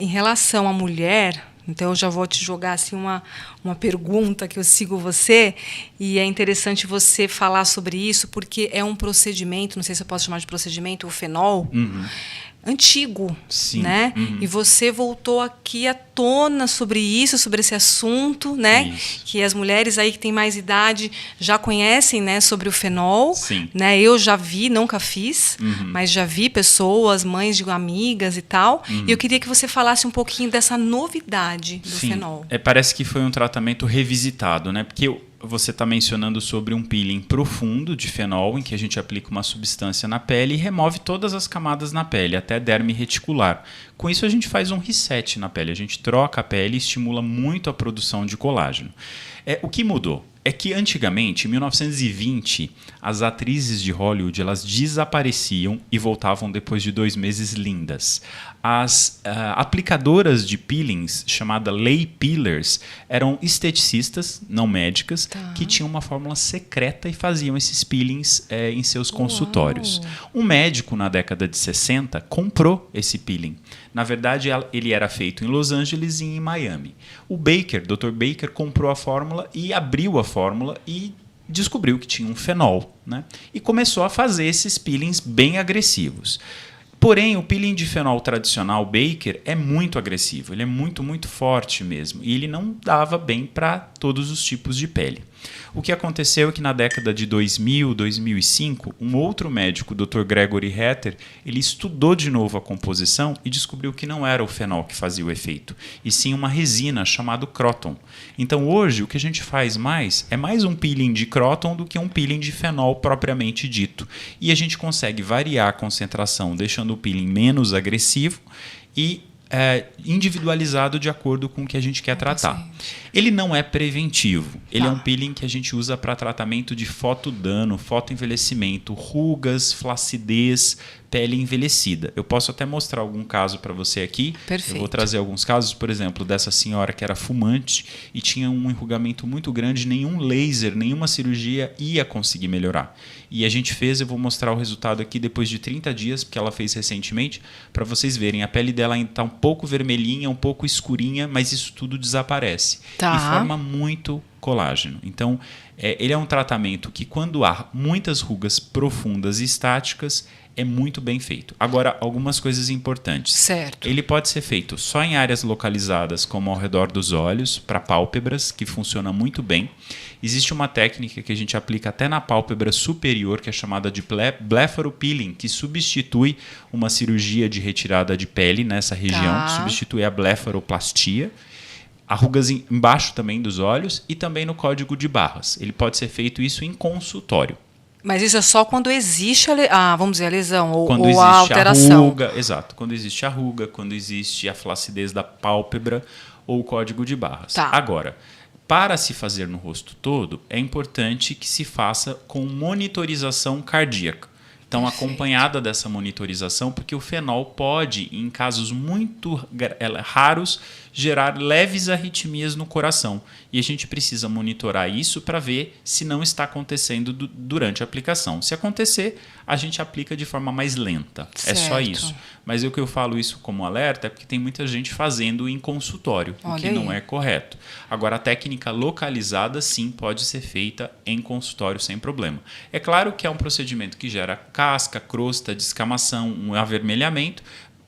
Em relação à mulher, então eu já vou te jogar assim uma pergunta que eu sigo você, e é interessante você falar sobre isso, porque é um procedimento, não sei se eu posso chamar de procedimento, o fenol, antigo, Sim. né? E você voltou aqui à tona sobre isso, sobre esse assunto, né? Isso. Que as mulheres aí que têm mais idade já conhecem, né, sobre o fenol. Sim. Né? Eu já vi, nunca fiz, mas já vi pessoas, mães de amigas e tal. E eu queria que você falasse um pouquinho dessa novidade do fenol. Parece que foi um tratamento revisitado, né? Porque você está mencionando sobre um peeling profundo de fenol, em que a gente aplica uma substância na pele e remove todas as camadas na pele, até derme reticular. Com isso, a gente faz um reset na pele. A gente troca a pele e estimula muito a produção de colágeno. O que mudou? É que antigamente, em 1920, as atrizes de Hollywood elas desapareciam e voltavam depois de 2 meses lindas. As aplicadoras de peelings, chamadas lay peelers, eram esteticistas, não médicas, que tinham uma fórmula secreta e faziam esses peelings em seus consultórios. Um médico, na década de 60, comprou esse peeling. Na verdade, ele era feito em Los Angeles e em Miami. O Baker, Dr. Baker, comprou a fórmula e abriu a fórmula e descobriu que tinha um fenol, né? E começou a fazer esses peelings bem agressivos. Porém, o peeling de fenol tradicional Baker é muito agressivo, ele é muito, muito forte mesmo, e ele não dava bem para todos os tipos de pele. O que aconteceu é que na década de 2000, 2005, um outro médico, o Dr. Gregory Hetter, ele estudou de novo a composição e descobriu que não era o fenol que fazia o efeito, e sim uma resina chamada croton. Então hoje o que a gente faz mais é mais um peeling de croton do que um peeling de fenol propriamente dito. E a gente consegue variar a concentração, deixando o peeling menos agressivo e individualizado de acordo com o que a gente quer tratar. Ele não é preventivo. Ele é um peeling que a gente usa para tratamento de fotodano, fotoenvelhecimento, rugas, flacidez, pele envelhecida. Eu posso até mostrar algum caso para você aqui. Perfeito. Eu vou trazer alguns casos, por exemplo, dessa senhora que era fumante e tinha um enrugamento muito grande, nenhum laser, nenhuma cirurgia ia conseguir melhorar. E a gente fez, eu vou mostrar o resultado aqui depois de 30 dias, porque ela fez recentemente, para vocês verem. A pele dela ainda está um pouco vermelhinha, um pouco escurinha, mas isso tudo desaparece. E forma muito colágeno. Então, ele é um tratamento que, quando há muitas rugas profundas e estáticas, é muito bem feito. Agora, algumas coisas importantes. Certo. Ele pode ser feito só em áreas localizadas, como ao redor dos olhos, para pálpebras, que funciona muito bem. Existe uma técnica que a gente aplica até na pálpebra superior, que é chamada de blepharopeeling, que substitui uma cirurgia de retirada de pele nessa região, substitui a blefaroplastia. Rugas embaixo também dos olhos e também no código de barras. Ele pode ser feito isso em consultório. Mas isso é só quando existe vamos dizer, a lesão ou existe a alteração. Ruga, exato. Quando existe a ruga, quando existe a flacidez da pálpebra ou o código de barras. Agora, para se fazer no rosto todo, é importante que se faça com monitorização cardíaca. Então, acompanhada dessa monitorização, porque o fenol pode, em casos muito raros, gerar leves arritmias no coração. E a gente precisa monitorar isso para ver se não está acontecendo durante a aplicação. Se acontecer, a gente aplica de forma mais lenta. Certo. É só isso. Mas o que eu falo isso como alerta é porque tem muita gente fazendo em consultório, o que não é correto. Agora, a técnica localizada, sim, pode ser feita em consultório sem problema. É claro que é um procedimento que gera casca, crosta, descamação, um avermelhamento,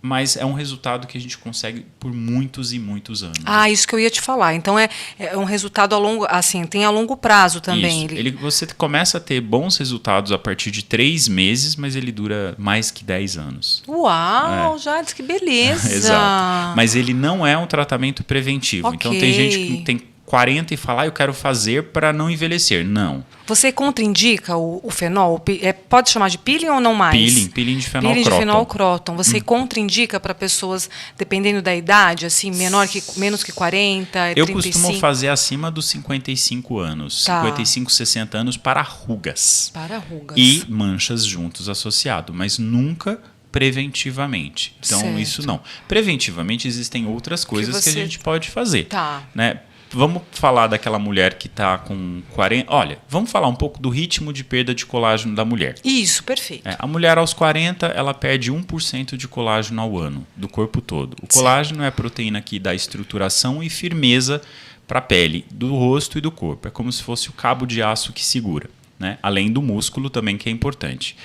mas é um resultado que a gente consegue por muitos e muitos anos. Isso que eu ia te falar. Então é um resultado a longo, assim, tem a longo prazo também. Você começa a ter bons resultados a partir de 3 meses, mas ele dura mais que 10 anos. Uau, Jades, que beleza! Exato. Mas ele não é um tratamento preventivo. Okay. Então tem gente que tem 40 e fala, eu quero fazer para não envelhecer. Não. Você contraindica o fenol? Pode chamar de peeling ou não mais? Peeling de fenol peeling croton. De fenol croton. Você contraindica para pessoas, dependendo da idade, assim, menos que 40, eu 35? Costumo fazer acima dos 55 anos. 55, 60 anos para rugas. Para rugas. E manchas juntos associado, mas nunca preventivamente. Então, certo. Isso não. Preventivamente, existem outras coisas que a gente pode fazer. Né? Vamos falar daquela mulher que está com 40... Olha, vamos falar um pouco do ritmo de perda de colágeno da mulher. Isso, perfeito. A mulher aos 40, ela perde 1% de colágeno ao ano, do corpo todo. O colágeno é a proteína que dá estruturação e firmeza para a pele, do rosto e do corpo. É como se fosse o cabo de aço que segura, né? Além do músculo também, que é importante.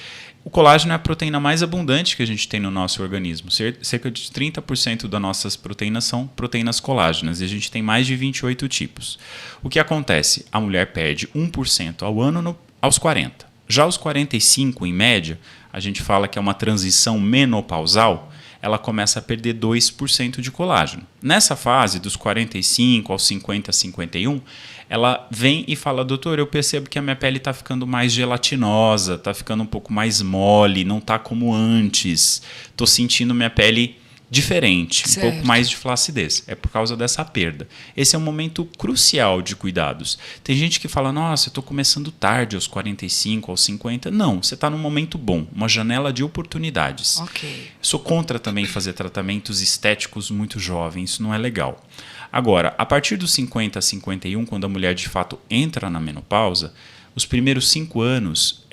O colágeno é a proteína mais abundante que a gente tem no nosso organismo. Cerca de 30% das nossas proteínas são proteínas colágenas e a gente tem mais de 28 tipos. O que acontece? A mulher perde 1% ao ano aos 40. Já aos 45, em média, a gente fala que é uma transição menopausal, ela começa a perder 2% de colágeno. Nessa fase, dos 45 aos 50, 51, ela vem e fala, doutor, eu percebo que a minha pele está ficando mais gelatinosa, está ficando um pouco mais mole, não está como antes, estou sentindo minha pele diferente, certo. Um pouco mais de flacidez. É por causa dessa perda. Esse é um momento crucial de cuidados. Tem gente que fala, nossa, eu estou começando tarde, aos 45, aos 50. Não, você está num momento bom, uma janela de oportunidades. Ok. Sou contra também fazer tratamentos estéticos muito jovens, isso não é legal. Agora, a partir dos 50 a 51, quando a mulher de fato entra na menopausa, os primeiros 5 anos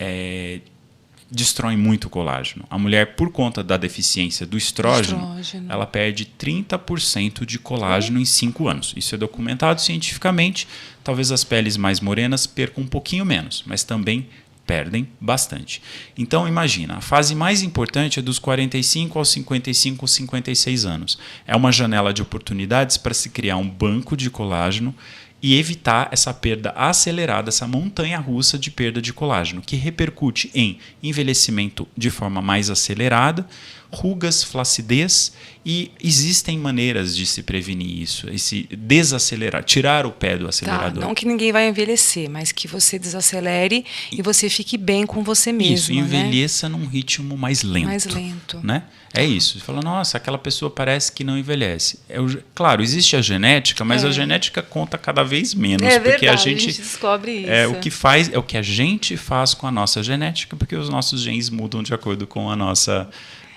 destroem muito o colágeno. A mulher, por conta da deficiência do estrógeno, ela perde 30% de colágeno em 5 anos. Isso é documentado cientificamente. Talvez as peles mais morenas percam um pouquinho menos, mas também perdem bastante. Então, imagina, a fase mais importante é dos 45 aos 55 ou 56 anos. É uma janela de oportunidades para se criar um banco de colágeno e evitar essa perda acelerada, essa montanha-russa de perda de colágeno, que repercute em envelhecimento de forma mais acelerada, rugas, flacidez, e existem maneiras de se prevenir isso, esse desacelerar, tirar o pé do acelerador. Tá, não que ninguém vai envelhecer, mas que você desacelere e você fique bem com você mesmo. Isso, envelheça, né? Num ritmo mais lento. Mais lento. Né? É isso. Você fala, nossa, aquela pessoa parece que não envelhece. Claro, existe a genética, mas a genética conta cada vez menos. É porque verdade, a gente descobre isso. O que faz é o que a gente faz com a nossa genética, porque os nossos genes mudam de acordo com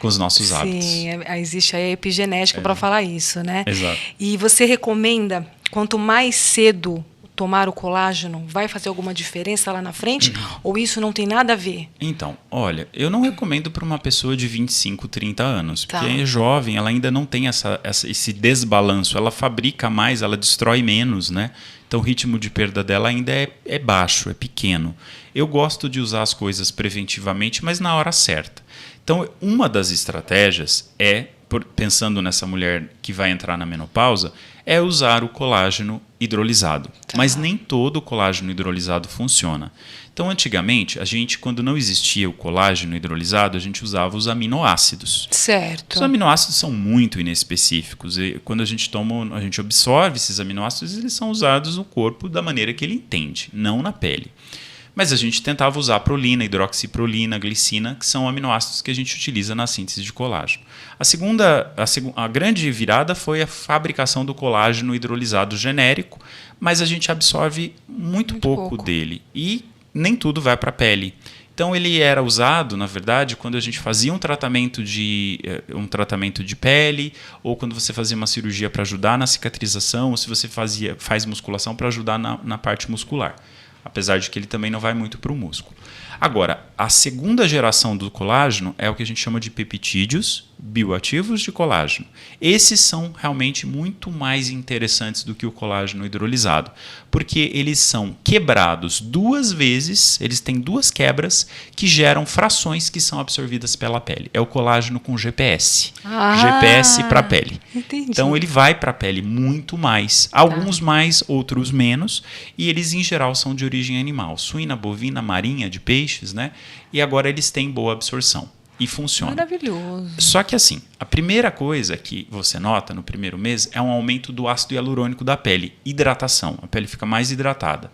os nossos hábitos. Sim, existe a epigenética para falar isso, né? Exato. E você recomenda, quanto mais cedo tomar o colágeno, vai fazer alguma diferença lá na frente? Ou isso não tem nada a ver? Então, olha, eu não recomendo para uma pessoa de 25, 30 anos, Tá. porque é jovem, ela ainda não tem esse desbalanço, ela fabrica mais, ela destrói menos, né? Então o ritmo de perda dela ainda é baixo, é pequeno. Eu gosto de usar as coisas preventivamente, mas na hora certa. Então, uma das estratégias pensando nessa mulher que vai entrar na menopausa, é usar o colágeno hidrolisado. Tá. Mas nem todo o colágeno hidrolisado funciona. Então, antigamente, quando não existia o colágeno hidrolisado, a gente usava os aminoácidos. Certo. Os aminoácidos são muito inespecíficos. E quando a gente toma, a gente absorve esses aminoácidos, eles são usados no corpo da maneira que ele entende, não na pele. Mas a gente tentava usar prolina, hidroxiprolina, glicina, que são aminoácidos que a gente utiliza na síntese de colágeno. A grande virada foi a fabricação do colágeno hidrolisado genérico, mas a gente absorve muito pouco dele e nem tudo vai para a pele. Então ele era usado, na verdade, quando a gente fazia um tratamento de pele, ou quando você fazia uma cirurgia para ajudar na cicatrização, ou se você faz musculação para ajudar na parte muscular. Apesar de que ele também não vai muito para o músculo. Agora, a segunda geração do colágeno é o que a gente chama de peptídeos bioativos de colágeno. Esses são realmente muito mais interessantes do que o colágeno hidrolisado, porque eles são quebrados 2 vezes, eles têm 2 quebras que geram frações que são absorvidas pela pele. É o colágeno com GPS. GPS para a pele. Entendi. Então ele vai para a pele muito mais, alguns mais, outros menos, e eles em geral são de origem animal, suína, bovina, marinha, de peixes, né? E agora eles têm boa absorção. E funciona. Maravilhoso. Só que assim, a primeira coisa que você nota no primeiro mês é um aumento do ácido hialurônico da pele, hidratação, a pele fica mais hidratada.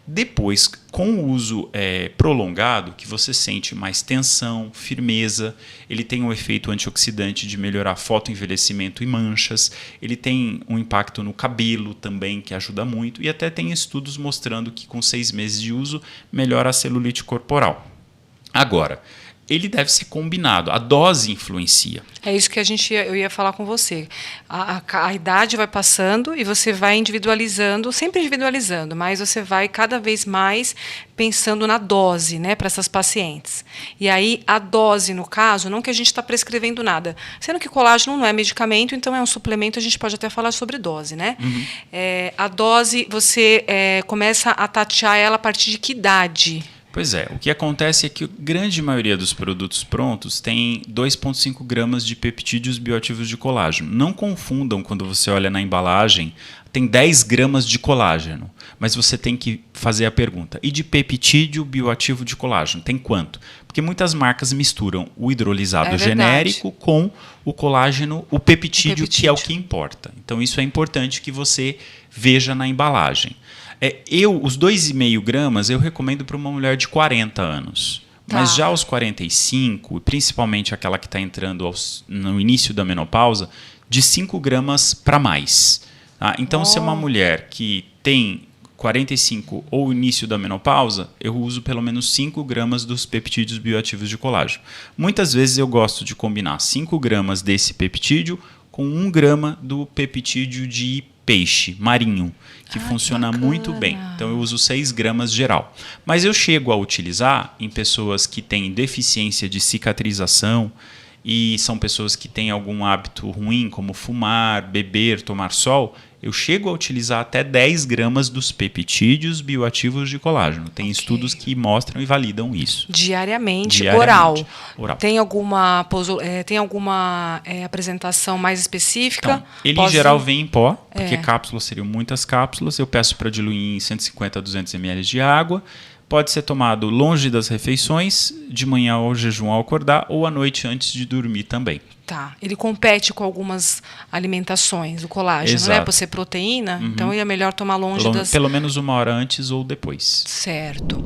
Depois, com o uso prolongado, que você sente mais tensão, firmeza, ele tem um efeito antioxidante de melhorar fotoenvelhecimento e manchas, ele tem um impacto no cabelo também, que ajuda muito, e até tem estudos mostrando que com 6 meses de uso melhora a celulite corporal. Agora, ele deve ser combinado. A dose influencia. É isso que eu ia falar com você. A idade vai passando e você vai individualizando, sempre individualizando, mas você vai cada vez mais pensando na dose, né, para essas pacientes. E aí a dose, no caso, não que a gente está prescrevendo nada, sendo que colágeno não é medicamento, então é um suplemento, a gente pode até falar sobre dose, né? Uhum. A dose, você começa a tatear ela a partir de que idade? Pois é, o que acontece é que a grande maioria dos produtos prontos tem 2,5 gramas de peptídeos bioativos de colágeno. Não confundam quando você olha na embalagem, tem 10 gramas de colágeno, mas você tem que fazer a pergunta, e de peptídeo bioativo de colágeno, tem quanto? Porque muitas marcas misturam o hidrolisado genérico com o colágeno, o peptídeo, que é o que importa. Então isso é importante que você veja na embalagem. Os 2,5 gramas eu recomendo para uma mulher de 40 anos. Tá. Mas já aos 45, principalmente aquela que está entrando no início da menopausa, de 5 gramas para mais. Tá? Então, se é uma mulher que tem 45 ou início da menopausa, eu uso pelo menos 5 gramas dos peptídeos bioativos de colágeno. Muitas vezes eu gosto de combinar 5 gramas desse peptídeo com 1 grama do peptídeo de peixe marinho, que funciona muito bem. Então eu uso 6 gramas geral. Mas eu chego a utilizar em pessoas que têm deficiência de cicatrização e são pessoas que têm algum hábito ruim, como fumar, beber, tomar sol, eu chego a utilizar até 10 gramas dos peptídeos bioativos de colágeno. Tem estudos que mostram e validam isso. Diariamente. Oral. Tem alguma apresentação mais específica? Então, ele em geral vem em pó, porque cápsulas seriam muitas cápsulas. Eu peço para diluir em 150 a 200 ml de água. Pode ser tomado longe das refeições, de manhã ao jejum ao acordar, ou à noite antes de dormir também. Tá. Ele compete com algumas alimentações, o colágeno, Exato. né? Por ser proteína, então é melhor tomar longe das... Pelo menos 1 hora antes ou depois. Certo.